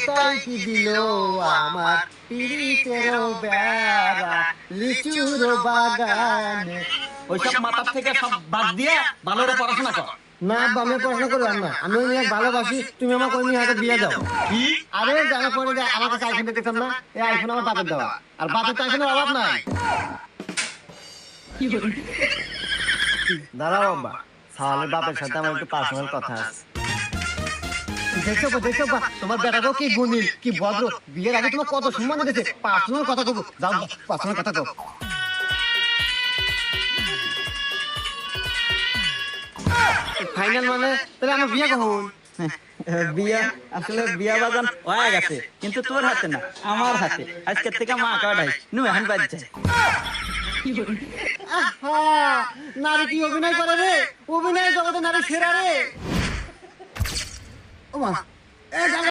তাই কি দিল আমার পিরিতের বেড়া লিচুর বাগানে। ওইসব মাথার থেকে সব বাদ দিয়ে ভালো করে পড়াশোনা কর। না আব্বা, আমি পড়াশোনা করলাম না, আমি ওই মেয়ে ভালোবাসি, তুমি আমাকে ওই মেয়ে হাতে বিয়ে দাও। কি? আরে জানা পরে যে আমার কাছে আইফোন দেখতাম না, এই আইফোন আমার বাপের দেওয়া, আর বাপের তো আইফোনের অভাব নাই। দাঁড়াও আব্বা, সাওয়ালের বাপের সাথে আমার একটু পার্সোনাল কথা আছে। দেখছো বা তোমার বেটাকেও কি গুণী, কি ভদ্র, বিয়ের আগে তোমার কত সম্মান দিতেছে। পার্সোনাল কথা কব, যাও পার্সোনাল কথা কব। ফাইনাল মানে তাহলে আমার বিয়ে কখন? বিয়া আসলে বিয়া বাজান হয়ে গেছে, কিন্তু তোর হাতে না, আমার হাতে। আজকের থেকে মা কাটাই নু এখন বাজছে। নারী কি অভিনয় করে রে, অভিনয় জগতে নারী সেরা রে। ও মা,